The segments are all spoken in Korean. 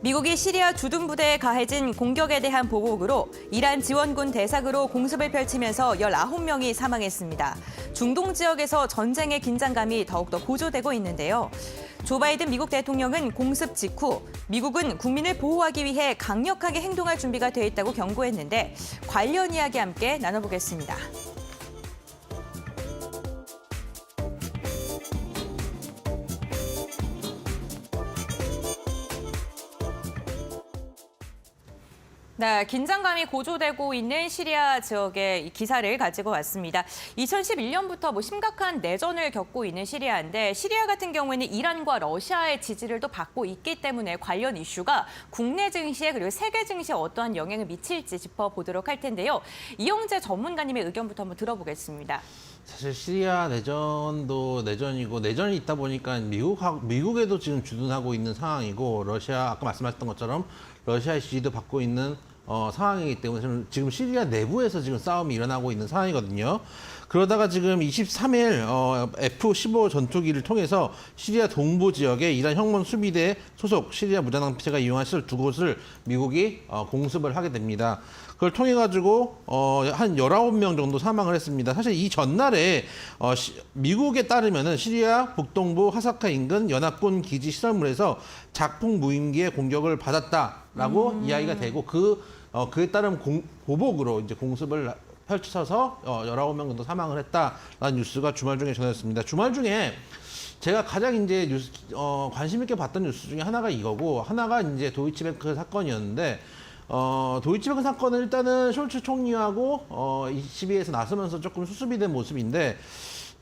미국이 시리아 주둔 부대에 가해진 공격에 대한 보복으로 이란 지원군 대상으로 공습을 펼치면서 19명이 사망했습니다. 중동 지역에서 전쟁의 긴장감이 더욱더 고조되고 있는데요. 조 바이든 미국 대통령은 공습 직후 미국은 국민을 보호하기 위해 강력하게 행동할 준비가 돼 있다고 경고했는데 관련 이야기 함께 나눠보겠습니다. 네, 긴장감이 고조되고 있는 시리아 지역의 기사를 가지고 왔습니다. 2011년부터 심각한 내전을 겪고 있는 시리아인데 시리아 같은 경우에는 이란과 러시아의 지지를 또 받고 있기 때문에 관련 이슈가 국내 증시에 그리고 세계 증시에 어떠한 영향을 미칠지 짚어보도록 할 텐데요. 이영재 전문가님의 의견부터 한번 들어보겠습니다. 사실 시리아 내전도 내전이고 내전이 있다 보니까 미국에도 지금 주둔하고 있는 상황이고 러시아 아까 말씀하셨던 것처럼 러시아의 지지도 받고 있는 상황이기 때문에 지금 시리아 내부에서 지금 싸움이 일어나고 있는 상황이거든요. 그러다가 지금 23일 F-15 전투기를 통해서 시리아 동부 지역에 이란 혁명 수비대 소속 시리아 무장단체가 이용한 시설 두 곳을 미국이 공습을 하게 됩니다. 그걸 통해 가지고 한 19명 정도 사망을 했습니다. 사실 이 전날에 미국에 따르면은 시리아 북동부 하사카 인근 연합군 기지 시설물에서 작품 무인기의 공격을 받았다라고 이야기가 되고 그에 따른 보복으로 이제 공습을 펼쳐서 19명 정도 사망을 했다라는 뉴스가 주말 중에 전해졌습니다. 주말 중에 제가 가장 이제 관심 있게 봤던 뉴스 중에 하나가 이거고 하나가 이제 도이치뱅크 사건이었는데 도이치뱅크 사건은 일단은 숄츠 총리하고 22에서 나서면서 조금 수습이 된 모습인데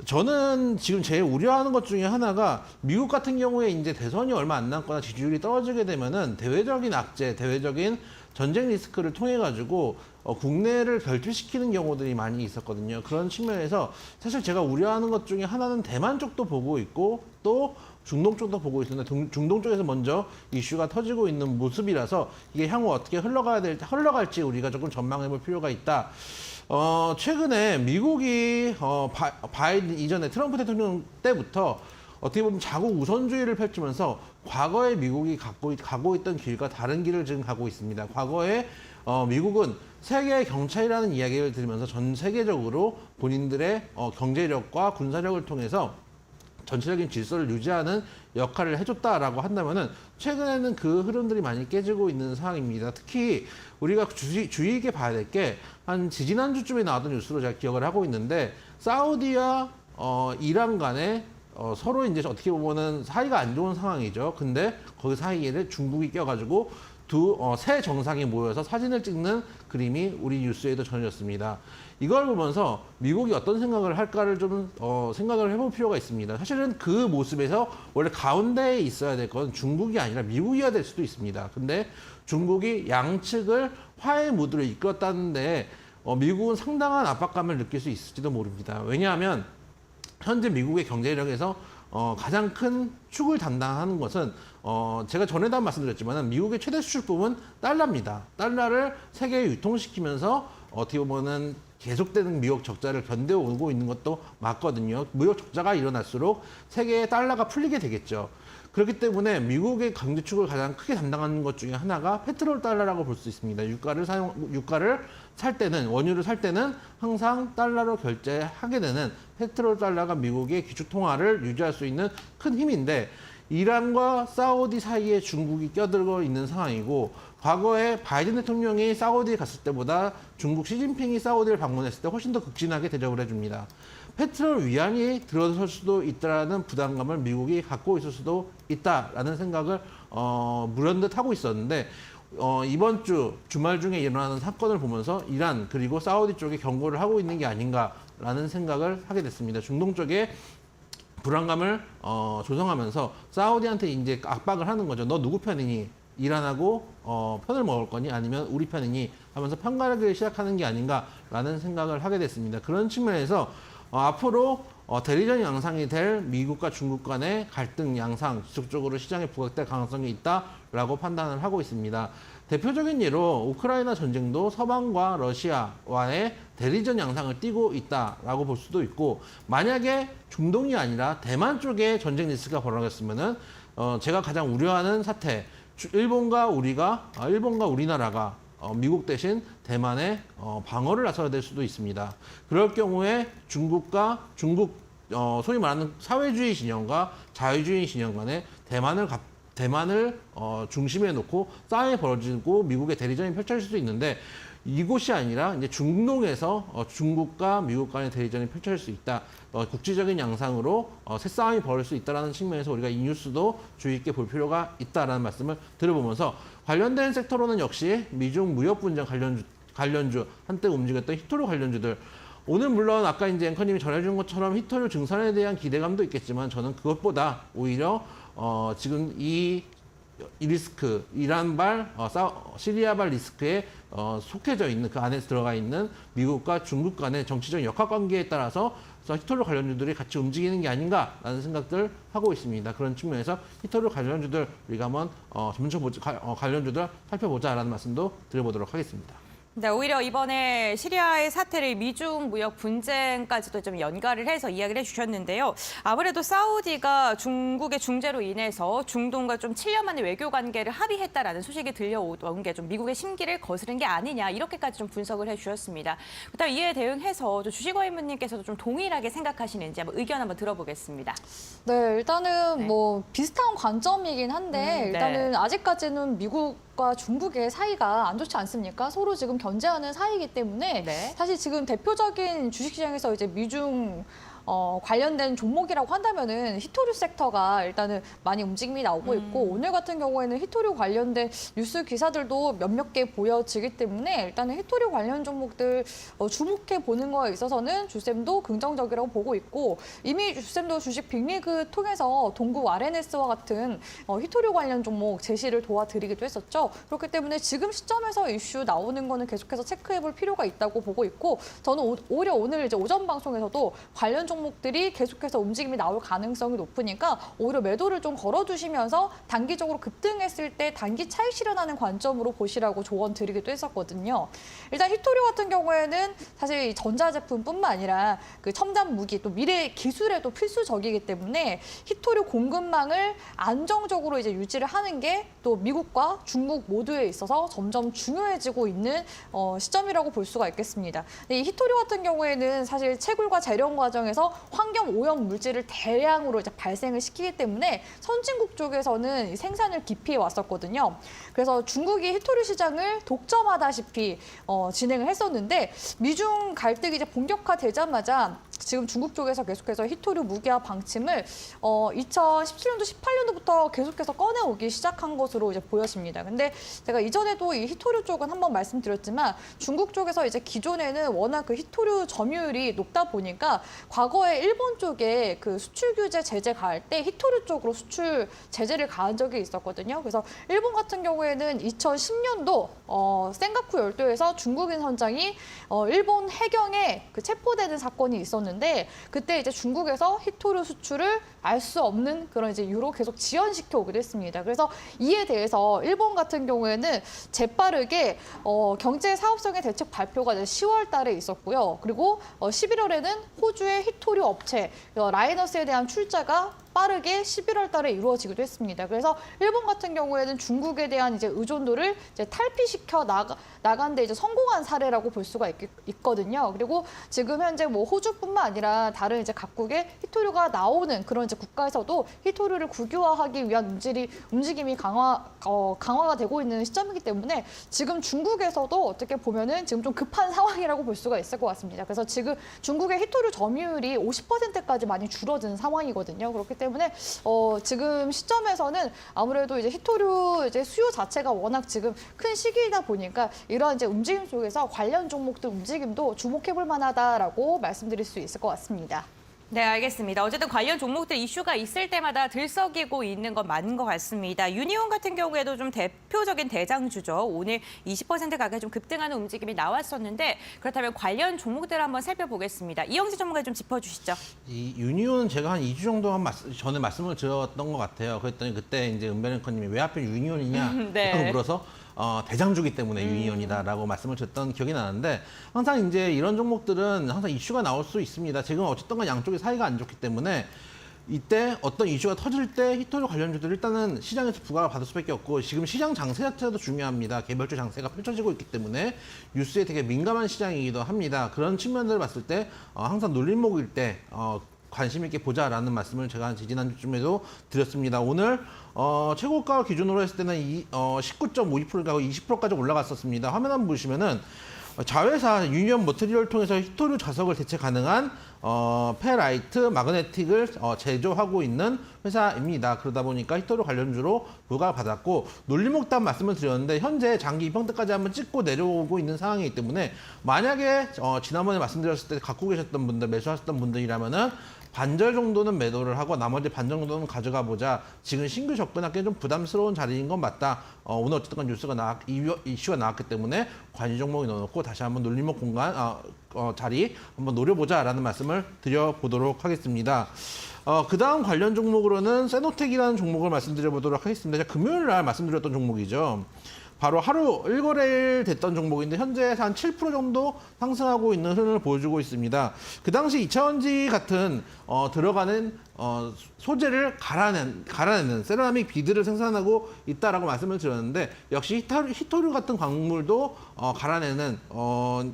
저는 지금 제일 우려하는 것 중에 하나가 미국 같은 경우에 이제 대선이 얼마 안 남거나 지지율이 떨어지게 되면은 대외적인 악재, 대외적인 전쟁 리스크를 통해 가지고 국내를 결핍시키는 경우들이 많이 있었거든요. 그런 측면에서 사실 제가 우려하는 것 중에 하나는 대만 쪽도 보고 있고 또 중동 쪽도 보고 있는데 중동 쪽에서 먼저 이슈가 터지고 있는 모습이라서 이게 향후 어떻게 흘러갈지 우리가 조금 전망해 볼 필요가 있다. 최근에 미국이 바이든 이전에 트럼프 대통령 때부터 어떻게 보면 자국 우선주의를 펼치면서 과거에 미국이 가고 있던 길과 다른 길을 지금 가고 있습니다. 과거에 미국은 세계의 경찰이라는 이야기를 들으면서 전 세계적으로 본인들의 경제력과 군사력을 통해서 전체적인 질서를 유지하는 역할을 해줬다라고 한다면은 최근에는 그 흐름들이 많이 깨지고 있는 상황입니다. 특히 우리가 주의 있게 봐야 될 게 한 지지난주쯤에 나왔던 뉴스로 제가 기억을 하고 있는데 사우디와 이란 간에 서로 이제 어떻게 보면은 사이가 안 좋은 상황이죠. 근데 거기 사이에 중국이 껴가지고 새 정상이 모여서 사진을 찍는 그림이 우리 뉴스에도 전해졌습니다. 이걸 보면서 미국이 어떤 생각을 할까를 좀 생각을 해볼 필요가 있습니다. 사실은 그 모습에서 원래 가운데에 있어야 될 건 중국이 아니라 미국이어야 될 수도 있습니다. 근데 중국이 양측을 화해 무드로 이끌었다는데 미국은 상당한 압박감을 느낄 수 있을지도 모릅니다. 왜냐하면 현재 미국의 경제력에서 가장 큰 축을 담당하는 것은 제가 전에도 말씀드렸지만 미국의 최대 수출품은 달러입니다. 달러를 세계에 유통시키면서 어떻게 보면은 계속되는 무역 적자를 견뎌오고 있는 것도 맞거든요. 무역 적자가 일어날수록 세계의 달러가 풀리게 되겠죠. 그렇기 때문에 미국의 경제축을 가장 크게 담당하는 것 중에 하나가 페트롤 달러라고 볼 수 있습니다. 유가를 살 때는, 원유를 살 때는 항상 달러로 결제하게 되는 페트롤 달러가 미국의 기축 통화를 유지할 수 있는 큰 힘인데 이란과 사우디 사이에 중국이 껴들고 있는 상황이고 과거에 바이든 대통령이 사우디에 갔을 때보다 중국 시진핑이 사우디를 방문했을 때 훨씬 더 극진하게 대접을 해줍니다. 페트롤 위안이 들어설 수도 있다라는 부담감을 미국이 갖고 있을 수도 있다라는 생각을 물연듯 하고 있었는데 이번 주말 중에 일어나는 사건을 보면서 이란 그리고 사우디 쪽에 경고를 하고 있는 게 아닌가라는 생각을 하게 됐습니다. 중동 쪽에 불안감을 조성하면서 사우디한테 이제 압박을 하는 거죠. 너 누구 편이니? 이란하고 편을 먹을 거니? 아니면 우리 편이니? 하면서 편가르기를 시작하는 게 아닌가라는 생각을 하게 됐습니다. 그런 측면에서 앞으로 대리전 양상이 될 미국과 중국 간의 갈등 양상 지속적으로 시장에 부각될 가능성이 있다라고 판단을 하고 있습니다. 대표적인 예로 우크라이나 전쟁도 서방과 러시아와의 대리전 양상을 띠고 있다라고 볼 수도 있고 만약에 중동이 아니라 대만 쪽에 전쟁 리스크가 벌어졌으면은 제가 가장 우려하는 사태 일본과 우리나라가 미국 대신 대만에 방어를 나서야 될 수도 있습니다. 그럴 경우에 중국 소위 말하는 사회주의 진영과 자유주의 진영 간에 대만을 중심에 놓고 싸움이 벌어지고 미국의 대리전이 펼쳐질 수도 있는데 이곳이 아니라 이제 중동에서 중국과 미국 간의 대리전이 펼쳐질 수 있다. 국제적인 양상으로 새싸움이 벌어질 수 있다는 측면에서 우리가 이 뉴스도 주의 있게 볼 필요가 있다라는 말씀을 드려보면서 관련된 섹터로는 역시 미중 무역 분쟁 관련주 한때 움직였던 히토류 관련주들 오늘 물론 아까 이제 앵커님이 전해준 것처럼 히토류 증산에 대한 기대감도 있겠지만 저는 그것보다 오히려 지금 이 리스크, 이란발, 시리아발 리스크에 속해져 있는 그 안에 들어가 있는 미국과 중국 간의 정치적 역학관계에 따라서 히토류 관련주들이 같이 움직이는 게 아닌가라는 생각들 하고 있습니다. 그런 측면에서 히토류 관련주들 우리가 한번 관련주들 살펴보자라는 말씀도 드려보도록 하겠습니다. 네, 오히려 이번에 시리아의 사태를 미중 무역 분쟁까지도 좀 연관을 해서 이야기를 해주셨는데요. 아무래도 사우디가 중국의 중재로 인해서 중동과 좀 7년 만에 외교 관계를 합의했다라는 소식이 들려오던 게 좀 미국의 심기를 거스른 게 아니냐 이렇게까지 좀 분석을 해주셨습니다. 그다음 이에 대응해서 주식어 입문님께서도 좀 동일하게 생각하시는지 한번 의견 한번 들어보겠습니다. 네, 일단은 뭐 비슷한 관점이긴 한데 일단은 아직까지는 미국과 중국의 사이가 안 좋지 않습니까? 서로 지금 견제하는 사이이기 때문에 사실 지금 대표적인 주식시장에서 이제 미중 관련된 종목이라고 한다면은 히토류 섹터가 일단은 많이 움직임이 나오고 있고 오늘 같은 경우에는 히토류 관련된 뉴스 기사들도 몇몇 개 보여지기 때문에 일단은 히토류 관련 종목들 주목해 보는 거에 있어서는 주쌤도 긍정적이라고 보고 있고 이미 주쌤도 주식 빅리그 통해서 동국 RNS와 같은 히토류 관련 종목 제시를 도와드리기도 했었죠. 그렇기 때문에 지금 시점에서 이슈 나오는 거는 계속해서 체크해 볼 필요가 있다고 보고 있고 저는 오히려 오늘 이제 오전 방송에서도 관련 종목들이 계속해서 움직임이 나올 가능성이 높으니까 오히려 매도를 좀 걸어두시면서 단기적으로 급등했을 때 단기 차익 실현하는 관점으로 보시라고 조언 드리기도 했었거든요. 일단 히토류 같은 경우에는 사실 이 전자제품뿐만 아니라 그 첨단 무기 또 미래 기술에도 필수적이기 때문에 히토류 공급망을 안정적으로 이제 유지를 하는 게 또 미국과 중국 모두에 있어서 점점 중요해지고 있는 시점이라고 볼 수가 있겠습니다. 이 히토류 같은 경우에는 사실 채굴과 재련 과정에서 환경 오염 물질을 대량으로 이제 발생을 시키기 때문에 선진국 쪽에서는 생산을 기피해 왔었거든요. 그래서 중국이 히토류 시장을 독점하다시피 진행을 했었는데 미중 갈등이 이제 본격화되자마자 지금 중국 쪽에서 계속해서 히토류 무기화 방침을 2017년도, 18년도부터 계속해서 꺼내오기 시작한 것으로 이제 보여집니다. 근데 제가 이전에도 이 히토류 쪽은 한번 말씀드렸지만 중국 쪽에서 이제 기존에는 워낙 그 히토류 점유율이 높다 보니까 과거에 일본 쪽에 그 수출 규제 제재 가할 때 히토류 쪽으로 수출 제재를 가한 적이 있었거든요. 그래서 일본 같은 경우에는 2010년도 센가쿠 열도에서 중국인 선장이 일본 해경에 그 체포되는 사건이 있었는데 그때 이제 중국에서 히토류 수출을 알 수 없는 그런 이제 이유로 계속 지연시켜 오기도 했습니다. 그래서 이에 대해서 일본 같은 경우에는 재빠르게 경제 사업성의 대책 발표가 이제 10월 달에 있었고요. 그리고 11월에는 호주의 히토류 업체 라이너스에 대한 출자가 빠르게 11월 달에 이루어지기도 했습니다. 그래서 일본 같은 경우에는 중국에 대한 이제 의존도를 이제 탈피시켜 나간 데 이제 성공한 사례라고 볼 수가 있거든요. 그리고 지금 현재 뭐 호주뿐만 아니라 다른 이제 각국의 히토류가 나오는 그런 이제 국가에서도 히토류를 국유화하기 위한 움직임이 강화가 되고 있는 시점이기 때문에 지금 중국에서도 어떻게 보면은 지금 좀 급한 상황이라고 볼 수가 있을 것 같습니다. 그래서 지금 중국의 히토류 점유율이 50%까지 많이 줄어든 상황이거든요. 그렇기 때문에 지금 시점에서는 아무래도 이제 히토류 이제 수요 자체가 워낙 지금 큰 시기이다 보니까 이러한 이제 움직임 속에서 관련 종목들 움직임도 주목해볼 만하다라고 말씀드릴 수 있을 것 같습니다. 네, 알겠습니다. 어쨌든 관련 종목들 이슈가 있을 때마다 들썩이고 있는 건 맞는 것 같습니다. 유니온 같은 경우에도 좀 대표적인 대장주죠. 오늘 20% 가까이 좀 급등하는 움직임이 나왔었는데 그렇다면 관련 종목들을 한번 살펴보겠습니다. 이영지 전문가 좀 짚어주시죠. 이 유니온은 제가 한 2주 정도 전에 말씀을 드렸던 것 같아요. 그랬더니 그때 이제 은배랭커님이 왜 하필 유니온이냐 라고 물어서 대장주기 때문에 유니온이다라고 말씀을 드렸던 기억이 나는데 항상 이제 이런 종목들은 항상 이슈가 나올 수 있습니다. 지금 어쨌든 간 양쪽의 사이가 안 좋기 때문에 이때 어떤 이슈가 터질 때 히토류 관련주들 일단은 시장에서 부각을 받을 수밖에 없고 지금 시장 장세 자체도 중요합니다. 개별주 장세가 펼쳐지고 있기 때문에 뉴스에 되게 민감한 시장이기도 합니다. 그런 측면들을 봤을 때 항상 눌림목일 때 관심 있게 보자라는 말씀을 제가 지지난주쯤에도 드렸습니다. 오늘 최고가 기준으로 했을 때는 19.52%가 20%까지 올라갔었습니다. 화면 한번 보시면은 자회사 유니언 머티리얼을 통해서 히토류 자석을 대체 가능한 페라이트 마그네틱을 제조하고 있는 회사입니다. 그러다 보니까 히토류 관련주로 부각을 받았고 눌림목단 말씀을 드렸는데 현재 장기 입형때까지 한번 찍고 내려오고 있는 상황이기 때문에 만약에 지난번에 말씀드렸을 때 갖고 계셨던 분들 매수하셨던 분들이라면은 반절 정도는 매도를 하고 나머지 반절 정도는 가져가 보자. 지금 신규 접근하기엔 좀 부담스러운 자리인 건 맞다. 오늘 어쨌든 뉴스가 이슈가 나왔기 때문에 관심 종목에 넣어놓고 다시 한번 눌림목 공간 자리 한번 노려보자라는 말씀을 드려보도록 하겠습니다. 그 다음 관련 종목으로는 세노텍이라는 종목을 말씀드려보도록 하겠습니다. 제가 금요일 날 말씀드렸던 종목이죠. 바로 하루 1거래일 됐던 종목인데 현재에서 한 7% 정도 상승하고 있는 흐름을 보여주고 있습니다. 그 당시 이차전지 같은 들어가는 소재를 갈아내는 세라믹 비드를 생산하고 있다라고 말씀을 드렸는데 역시 히토류 같은 광물도 갈아내는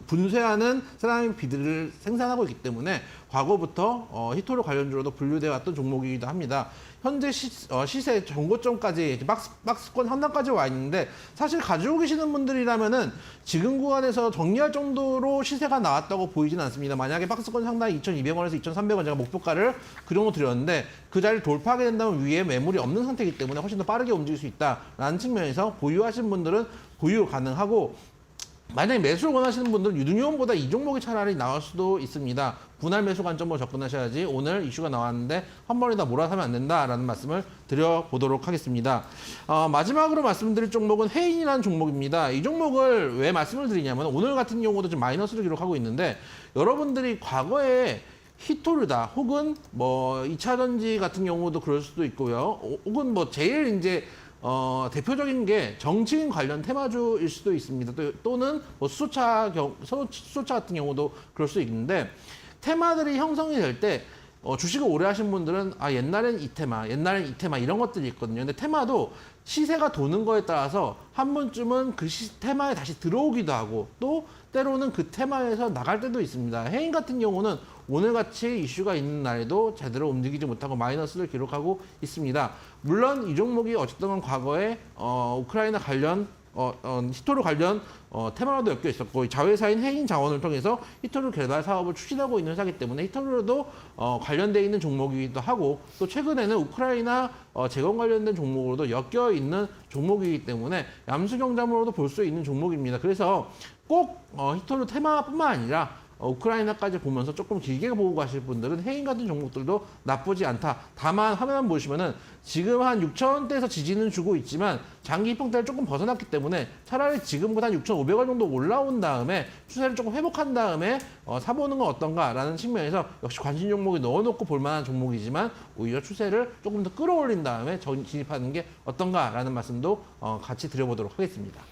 분쇄하는 세라믹 비드를 생산하고 있기 때문에 과거부터 히토류 관련주로도 분류되어 왔던 종목이기도 합니다. 현재 시세 정고점까지 박스권 상단까지 와 있는데 사실 가지고 계시는 분들이라면은 지금 구간에서 정리할 정도로 시세가 나왔다고 보이진 않습니다. 만약에 박스권 상단 2,200원에서 2,300원 제가 목표가를 그 정도 드렸는데 그 자리를 돌파하게 된다면 위에 매물이 없는 상태이기 때문에 훨씬 더 빠르게 움직일 수 있다라는 측면에서 보유하신 분들은 보유 가능하고 만약에 매수를 원하시는 분들은 유동요원보다 이 종목이 차라리 나올 수도 있습니다. 분할 매수 관점으로 접근하셔야지 오늘 이슈가 나왔는데 한 번에 다 몰아서면 안 된다라는 말씀을 드려보도록 하겠습니다. 마지막으로 말씀드릴 종목은 해인이라는 종목입니다. 이 종목을 왜 말씀을 드리냐면 오늘 같은 경우도 좀 마이너스를 기록하고 있는데 여러분들이 과거에 히토류다 혹은 뭐 2차전지 같은 경우도 그럴 수도 있고요. 혹은 뭐 제일 이제 대표적인 게 정치인 관련 테마주일 수도 있습니다. 또는 뭐 수소차 같은 경우도 그럴 수 있는데 테마들이 형성이 될 때 주식을 오래 하신 분들은 옛날엔 이 테마 이런 것들이 있거든요. 근데 테마도 시세가 도는 거에 따라서 한 번쯤은 그 테마에 다시 들어오기도 하고 또 때로는 그 테마에서 나갈 때도 있습니다. 해인 같은 경우는 오늘같이 이슈가 있는 날에도 제대로 움직이지 못하고 마이너스를 기록하고 있습니다. 물론 이 종목이 어쨌든 과거에 우크라이나 관련 히토류 관련 테마로도 엮여 있었고 자회사인 해인 자원을 통해서 히토류 개발 사업을 추진하고 있는 회사이기 때문에 히토류도 관련되어 있는 종목이기도 하고 또 최근에는 우크라이나 재건 관련된 종목으로도 엮여 있는 종목이기 때문에 얌수경자물로도 볼 수 있는 종목입니다. 그래서 꼭 히토류 테마뿐만 아니라 우크라이나까지 보면서 조금 길게 보고 가실 분들은 해인 같은 종목들도 나쁘지 않다. 다만 화면 보시면은 지금 한 6,000원대에서 지지는 주고 있지만 장기 입형대를 조금 벗어났기 때문에 차라리 지금보다 한 6,500원 정도 올라온 다음에 추세를 조금 회복한 다음에 사보는 건 어떤가라는 측면에서 역시 관심 종목에 넣어놓고 볼만한 종목이지만 오히려 추세를 조금 더 끌어올린 다음에 진입하는 게 어떤가라는 말씀도 같이 드려보도록 하겠습니다.